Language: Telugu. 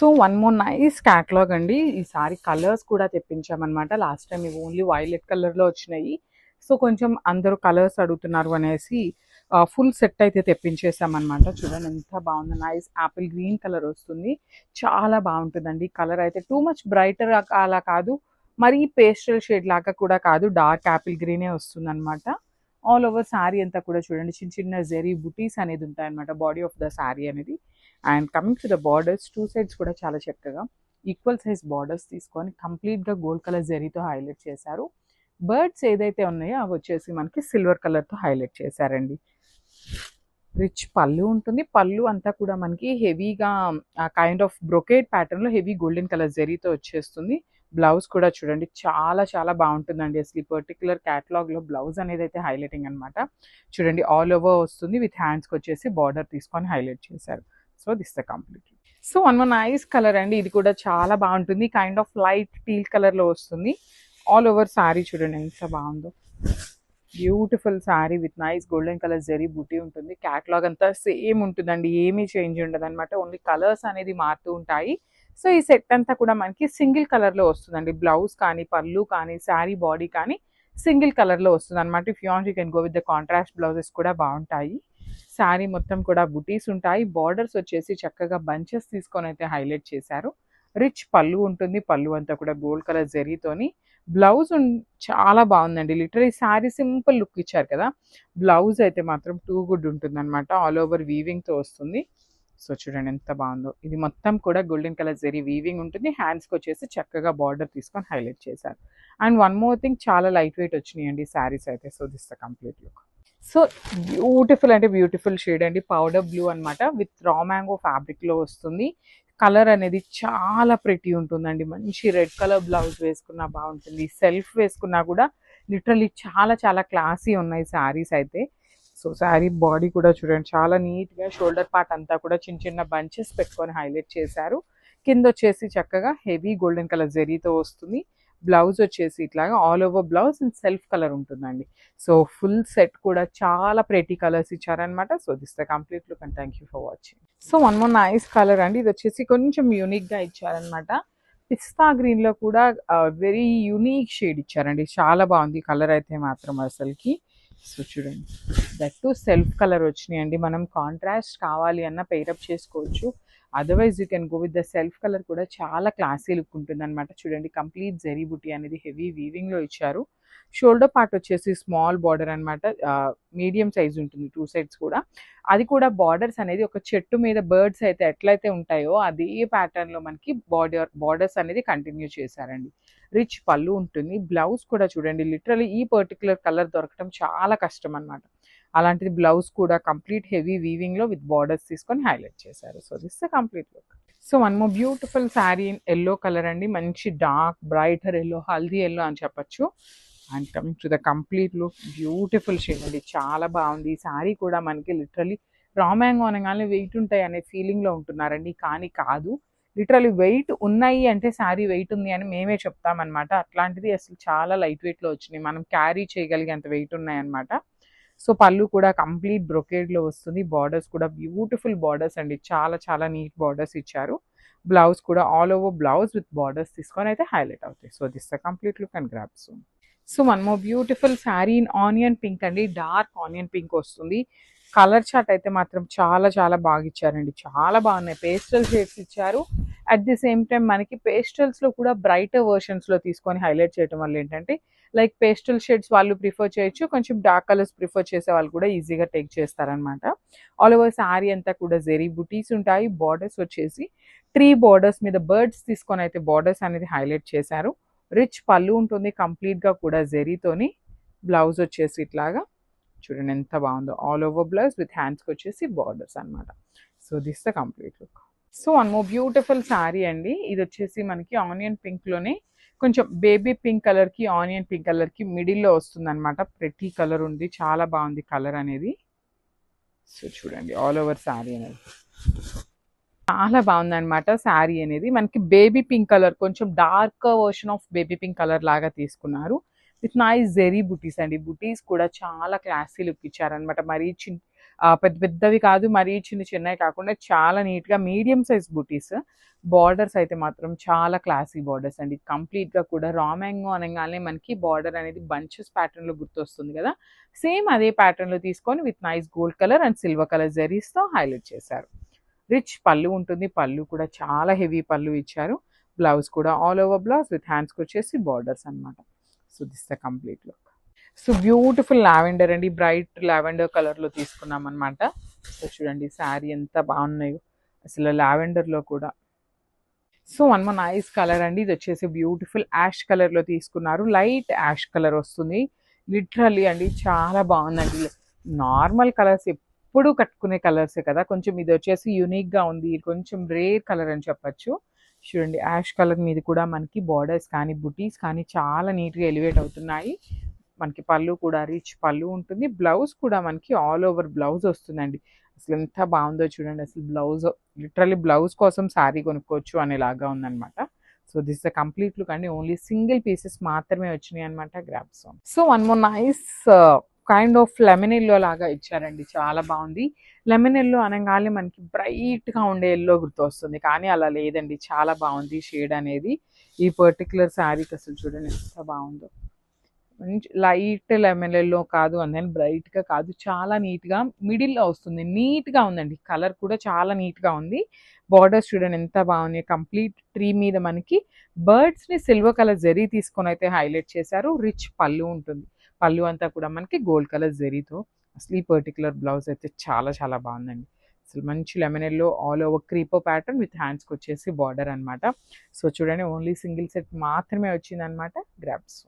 So one more nice catalogue అండి. ఈసారి కలర్స్ కూడా తెప్పించామన్నమాట. లాస్ట్ టైం ఇవి ఓన్లీ వైలెట్ కలర్‌లో వచ్చినాయి. సో కొంచెం అందరూ కలర్స్ అడుగుతున్నారు అనేసి ఫుల్ సెట్ అయితే తెప్పించేసామన్నమాట. చూడండి ఎంత బాగుందో, నైస్ యాపిల్ గ్రీన్ కలర్ వస్తుంది. చాలా బాగుంటుందండి. కలర్ అయితే టూ మచ్ బ్రైటర్ అలా కాదు, మరీ పేస్టల్ షేడ్ లాగా కూడా కాదు, డార్క్ యాపిల్ గ్రీనే వస్తుందన్నమాట. ఆల్ ఓవర్ శారీ అంతా కూడా చూడండి చిన్న చిన్న జెరీ బుటీస్ అనేది ఉంటాయన్నమాట బాడీ ఆఫ్ ద శారీ అనేది. And coming to the borders, two sides కూడా చాలా చక్కగా ఈక్వల్ సైజ్ బార్డర్స్ తీసుకొని కంప్లీట్గా గోల్డ్ కలర్ జరీతో హైలైట్ చేశారు. బర్డ్స్ ఏదైతే ఉన్నాయో అవి వచ్చేసి మనకి సిల్వర్ కలర్తో హైలైట్ చేశారండి. రిచ్ పళ్ళు ఉంటుంది. పళ్ళు అంతా కూడా మనకి హెవీగా కైండ్ ఆఫ్ బ్రొకేడ్ ప్యాటర్న్లో హెవీ గోల్డెన్ కలర్ జరీతో వచ్చేస్తుంది. బ్లౌజ్ కూడా చూడండి చాలా చాలా బాగుంటుందండి. అసలు ఈ పర్టికులర్ క్యాటలాగ్లో బ్లౌజ్ అనేది అయితే హైలైటింగ్ అనమాట. చూడండి ఆల్ ఓవర్ వస్తుంది, విత్ హ్యాండ్స్కి వచ్చేసి బార్డర్ తీసుకొని హైలైట్ చేశారు. So this the complete. So one more nice colour అండి. ఇది కూడా చాలా బాగుంటుంది. కైండ్ ఆఫ్ లైట్ టీల్ కలర్లో వస్తుంది. ఆల్ ఓవర్ శారీ చూడండి ఎంత బాగుందో. Beautiful sari with nice golden colour zari బుటీ ఉంటుంది. క్యాటలాగ్ అంతా సేమ్ ఉంటుందండి, ఏమీ చేంజ్ ఉండదు అనమాట. ఓన్లీ కలర్స్ అనేది మారుతూ ఉంటాయి. సో ఈ సెట్ అంతా కూడా మనకి సింగిల్ కలర్లో వస్తుందండి. బ్లౌజ్ కానీ పళ్ళు కానీ శారీ బాడీ కానీ సింగిల్ కలర్లో వస్తుంది అనమాట. If you want you can go with the contrast blouses కూడా బాగుంటాయి. శారీ మొత్తం కూడా బుటీస్ ఉంటాయి. బార్డర్స్ వచ్చేసి చక్కగా బంచెస్ తీసుకొని అయితే హైలైట్ చేశారు. రిచ్ పళ్ళు ఉంటుంది. పళ్ళు అంతా కూడా గోల్డ్ కలర్ జరీతోని. బ్లౌజ్ చాలా బాగుందండి. లిటరలీ శారీ సింపుల్ లుక్ ఇచ్చారు కదా, బ్లౌజ్ అయితే మాత్రం టూ గుడ్ ఉంటుంది అనమాట. ఆల్ ఓవర్ వీవింగ్తో వస్తుంది. సో చూడండి ఎంత బాగుందో. ఇది మొత్తం కూడా గోల్డెన్ కలర్ జరీ వీవింగ్ ఉంటుంది. హ్యాండ్స్కి వచ్చేసి చక్కగా బార్డర్ తీసుకొని హైలైట్ చేశారు. అండ్ వన్ మోర్ థింగ్, చాలా లైట్ వెయిట్ వచ్చినాయండి శారీస్ అయితే. So this the complete look. So beautiful అంటే బ్యూటిఫుల్ షేడ్ అండి. పౌడర్ బ్లూ అనమాట, విత్ రా మ్యాంగో ఫ్యాబ్రిక్లో వస్తుంది. కలర్ అనేది చాలా ప్రెటీ ఉంటుందండి. మంచి రెడ్ కలర్ బ్లౌజ్ వేసుకున్నా బాగుంటుంది, సెల్ఫ్ వేసుకున్నా కూడా లిటరలీ చాలా చాలా క్లాసీ ఉన్నాయి శారీస్ అయితే. సో శారీ బాడీ కూడా చూడండి చాలా నీట్గా, షోల్డర్ పార్ట్ అంతా కూడా చిన్న చిన్న బంచెస్ పెట్టుకొని హైలైట్ చేశారు. కింద వచ్చేసి చక్కగా హెవీ గోల్డెన్ కలర్ జరీతో వస్తుంది. బ్లౌజ్ వచ్చేసి ఇట్లాగా all over blouse and self colour ఉంటుందండి. సో ఫుల్ సెట్ కూడా చాలా ప్రెటీ కలర్స్ ఇచ్చారనమాట. So this the complete look and thank you for watching. So one more nice colour అండి. ఇది వచ్చేసి కొంచెం యూనిక్గా ఇచ్చారనమాట. పిస్తా గ్రీన్లో కూడా వెరీ యూనిక్ షేడ్ ఇచ్చారండి. చాలా బాగుంది కలర్ అయితే మాత్రం అసలుకి. సో చూడండి దట్ టు సెల్ఫ్ కలర్ వచ్చినాయండి. మనం కాంట్రాస్ట్ కావాలి అన్న పెయిరప్ చేసుకోవచ్చు. Otherwise you can go with the self colour కూడా చాలా క్లాసీ లుక్ ఉంటుంది అనమాట. చూడండి కంప్లీట్ జరీ బుటీ అనేది హెవీ వీవింగ్లో ఇచ్చారు. షోల్డర్ పార్ట్ వచ్చేసి స్మాల్ బార్డర్ అనమాట, మీడియం సైజ్ ఉంటుంది టూ సైడ్స్ కూడా. అది కూడా బార్డర్స్ అనేది ఒక చెట్టు మీద బర్డ్స్ అయితే ఎట్లయితే ఉంటాయో అదే ప్యాటర్న్లో మనకి బార్డర్స్ అనేది కంటిన్యూ చేశారండి. రిచ్ పళ్ళు ఉంటుంది. బ్లౌజ్ కూడా చూడండి లిటరలీ ఈ పర్టికులర్ కలర్ దొరకడం చాలా కష్టం అనమాట. అలాంటిది బ్లౌజ్ కూడా కంప్లీట్ హెవీ వీవింగ్లో విత్ బార్డర్స్ తీసుకొని హైలైట్ చేశారు. So this the complete look. So one more beautiful sari in yellow colour అండి. మంచి dark brighter yellow, haldi yellow అని చెప్పచ్చు. And coming to the complete look, beautiful shade అండి. చాలా బాగుంది. ఈ శారీ కూడా మనకి లిటరలీ రా మ్యాంగో అనగానే వెయిట్ ఉంటాయి అనే ఫీలింగ్లో ఉంటున్నారండి, కానీ కాదు. లిటరలీ వెయిట్ ఉన్నాయి అంటే శారీ వెయిట్ ఉంది అని మేమే చెప్తామన్నమాట. అట్లాంటిది అసలు చాలా లైట్ వెయిట్లో వచ్చినాయి, మనం క్యారీ చేయగలిగేంత వెయిట్ ఉన్నాయన్నమాట. సో పళ్ళు కూడా కంప్లీట్ బ్రొకేడ్లో వస్తుంది. బార్డర్స్ కూడా బ్యూటిఫుల్ బార్డర్స్ అండి, చాలా చాలా నీట్ బార్డర్స్ ఇచ్చారు. బ్లౌజ్ కూడా all over blouse with borders తీసుకొని అయితే హైలైట్ అవుతాయి. So this the complete look and grab soon. So one more beautiful sari in onion pink అండి. డార్క్ ఆనియన్ పింక్ వస్తుంది. కలర్ చార్ట్ అయితే మాత్రం చాలా చాలా బాగా ఇచ్చారండి. చాలా బాగున్నాయి. పేస్టల్ షేడ్స్ ఇచ్చారు. అట్ ది సేమ్ టైం మనకి పేస్టల్స్లో కూడా బ్రైటర్ వర్షన్స్లో తీసుకొని హైలైట్ చేయడం వల్ల ఏంటంటే లైక్ పేస్టల్ షేడ్స్ వాళ్ళు ప్రిఫర్ చేయొచ్చు, కొంచెం డార్క్ కలర్స్ ప్రిఫర్ చేసే వాళ్ళు కూడా ఈజీగా టేక్ చేస్తారనమాట. ఆల్ ఓవర్ శారీ అంతా కూడా జెరీ బుటీస్ ఉంటాయి. బార్డర్స్ వచ్చేసి ట్రీ బార్డర్స్ మీద బర్డ్స్ తీసుకొని అయితే బార్డర్స్ అనేది హైలైట్ చేశారు. రిచ్ పళ్ళు ఉంటుంది కంప్లీట్గా కూడా జెరీతోని. బ్లౌజ్ వచ్చేసి ఇట్లాగా చూడండి ఎంత బాగుందో, ఆల్ ఓవర్ బ్లౌజ్ విత్ హ్యాండ్స్కి వచ్చేసి బార్డర్స్ అనమాట. So this the complete look. So one more beautiful sari అండి. ఇది వచ్చేసి మనకి ఆనియన్ పింక్లోనే కొంచెం బేబీ పింక్ కలర్కి ఆనియన్ పింక్ కలర్కి మిడిల్లో వస్తుంది అనమాట. ప్రతి కలర్ ఉంది, చాలా బాగుంది కలర్ అనేది. సో చూడండి ఆల్ ఓవర్ శారీ అనేది చాలా బాగుంది అనమాట. శారీ అనేది మనకి బేబీ పింక్ కలర్, కొంచెం dark version of baby pink colour లాగా తీసుకున్నారు. విత్ నైస్ జెరీ బుటీస్ అండి. బుటీస్ కూడా చాలా క్లాసీ లుక్ ఇచ్చారనమాట. మరీ పెద్ద పెద్దవి కాదు, మరీ చిన్న చిన్నవి కాకుండా చాలా నీట్‌గా మీడియం సైజ్ బూటీస్. బార్డర్స్ అయితే మాత్రం చాలా క్లాసీ బార్డర్స్ అండి. కంప్లీట్‌గా కూడా రా మ్యాంగో అనంగానే మనకి బార్డర్ అనేది బంచెస్ ప్యాటర్న్‌లో గుర్తొస్తుంది గదా! సేమ్ అదే ప్యాటర్న్‌లో తీసుకొని with nice gold colour and silver colour జరీస్‌తో హైలైట్ చేశారు. రిచ్ పళ్ళు ఉంటుంది. పళ్ళు కూడా చాలా హెవీ పళ్ళు ఇచ్చారు. బ్లౌజ్ కూడా ఆల్ ఓవర్ బ్లౌజ్ విత్ హ్యాండ్స్‌కొచ్చేసి బార్డర్స్ అన్నమాట. So, this the complete look. So, beautiful lavender అండి. బ్రైట్ లావెండర్ కలర్‌లో తీసుకున్నామనమాట. సో, చూడండి శారీ ఎంత బాగున్నాయో. అసలు లావెండర్‌లో కూడా. So, one more nice colour అండి. ఇదొచ్చేసి బ్యూటిఫుల్ యాష్ కలర్‌లో తీసుకున్నారు. లైట్ యాష్ కలర్ వస్తుంది. లిటరల్లీ అండి చాలా బాగుందండి. నార్మల్ కలర్స్ ఎప్పుడూ కట్టుకునే కలర్సే కదా! కొంచెం ఇదొచ్చేసి యూనిక్‌గా ఉంది. ఇది కొంచెం రేర్ కలర్ అని చెప్పొచ్చు. చూడండి యాష్ కలర్ మీద కూడా మనకి బార్డర్స్ కానీ, బుటీస్ కానీ చాలా నీట్‌గా ఎలివేట్ అవుతున్నాయి. మనకి పళ్ళు కూడా రిచ్ పళ్ళు ఉంటుంది. బ్లౌజ్ కూడా మనకి ఆల్ ఓవర్ బ్లౌజ్ వస్తుందండి. అసలెంత బావుందో చూడండి. అసలు బ్లౌజ్ లిటరల్లీ బ్లౌజ్ కోసం శారీ కొనుక్కోవచ్చు అనేలాగా ఉందనమాట. So, this is the complete look అండి. ఓన్లీ సింగిల్ పీసెస్ మాత్రమే వచ్చినాయన్నమాట grabs. So, one more nice kind of lemon yellow లాగా ఇచ్చారండి. చాలా బావుంది. లెమన్ యెల్లో అనంగానే మనకి బ్రైట్‌గా ఉండే యెల్లో గుర్తొస్తుంది. కానీ అలా లేదండి. చాలా బావుంది షేడ్ అనేది. ఈ పర్టిక్యులర్ శారీకి అసలు చూడండి ఎంత బావుందో. మంచి లైట్ లెమన్ యెల్లో కాదు, అండ్ దెన్ బ్రైట్‌గా కాదు. చాలా నీట్‌గా మిడిల్‌లో వస్తుంది. నీట్‌గా ఉందండి. కలర్ కూడా చాలా నీట్‌గా ఉంది. బోర్డర్స్ చూడండి ఎంత బాగున్నాయి. కంప్లీట్ ట్రీ మీద మనకి బర్డ్స్‌ని సిల్వర్ కలర్ జరీ తీసుకొనైతే హైలైట్ చేశారు. రిచ్ పళ్ళు ఉంటుంది. పళ్ళు అంతా కూడా మనకి గోల్డ్ కలర్ జరీతో. అసలు ఈ పర్టిక్యులర్ బ్లౌజ్ అయితే చాలా చాలా బాగుందండి. అసలు మంచి lemon yellow all over creeper pattern with హ్యాండ్స్‌కొచ్చేసి బార్డర్ అనమాట. సో, చూడండి ఓన్లీ సింగిల్ సెట్ మాత్రమే వచ్చిందనమాట. గ్రాబ్స్.